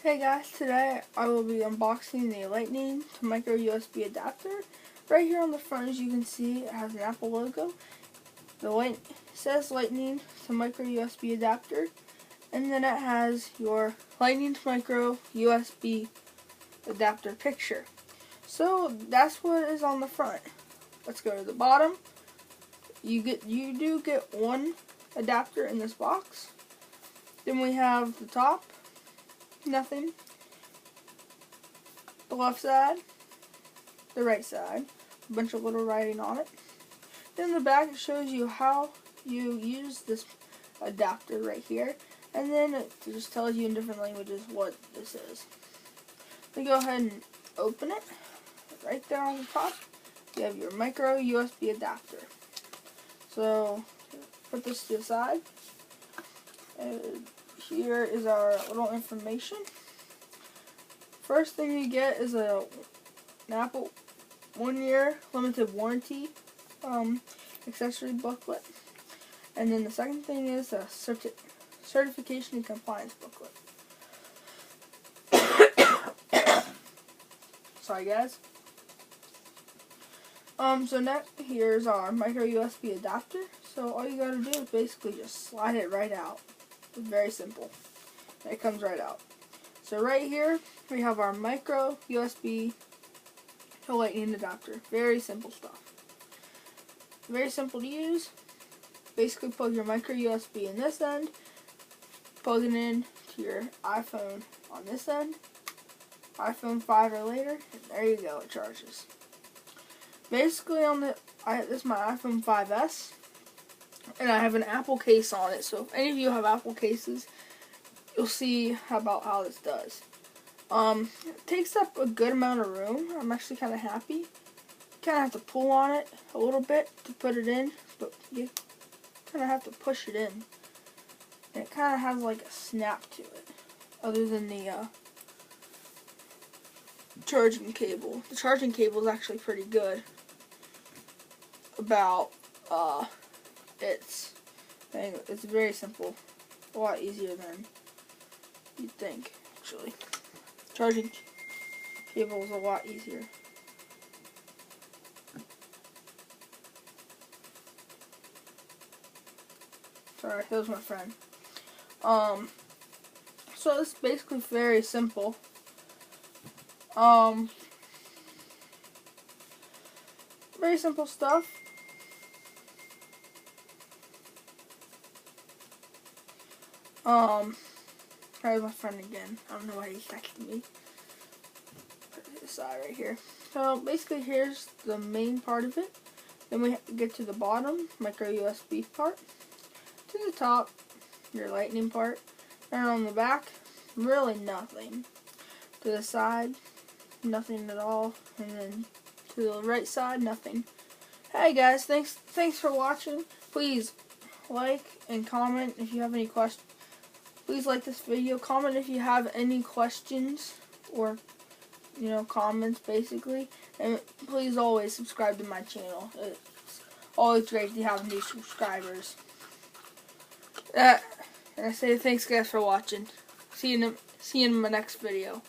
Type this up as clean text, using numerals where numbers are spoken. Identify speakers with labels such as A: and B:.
A: Hey guys, today I will be unboxing the Lightning to micro USB adapter. Right here on the front, as you can see, it has an Apple logo. It says Lightning to micro USB adapter, and then it has your Lightning to micro USB adapter picture. So that's what is on the front. Let's go to the bottom. You do get one adapter in this box. Then we have the top. Nothing. The left side, the right side, a bunch of little writing on it. Then the back, it shows you how you use this adapter right here, and then it just tells you in different languages what this is. We go ahead and open it. Right there on the top, you have your micro USB adapter. So put this to the side. Here is our little information. First thing you get is an Apple 1-year limited warranty accessory booklet. And then the second thing is a certification and compliance booklet. Sorry guys. So next, here's our micro USB adapter. So all you gotta do is basically just slide it right out. It's very simple. It comes right out. So right here, we have our micro USB to Lightning adapter. Very simple stuff. Very simple to use. Basically plug your micro USB in this end, plug it in to your iPhone on this end, iPhone 5 or later, and there you go, it charges. Basically this is my iPhone 5S, and I have an Apple case on it, so if any of you have Apple cases, you'll see about how this does. It takes up a good amount of room. I'm actually kind of happy. You kind of have to pull on it a little bit to put it in, but you kind of have to push it in. And it kind of has like a snap to it, other than the charging cable. The charging cable is actually pretty good about it's very simple, a lot easier than you'd think, actually. Charging cable is a lot easier. Sorry, that was my friend. So it's basically very simple. Very simple stuff. There's my friend again. I don't know why he's texting me. Put it aside right here. So basically, here's the main part of it. Then we get to the bottom, micro USB part. To the top, your Lightning part. And on the back, really nothing. To the side, nothing at all. And then to the right side, nothing. Hey guys, thanks for watching. Please like and comment if you have any questions. Please like this video. Comment if you have any questions or, comments basically. And please always subscribe to my channel. It's always great to have new subscribers. And I say thanks guys for watching. See you in my next video.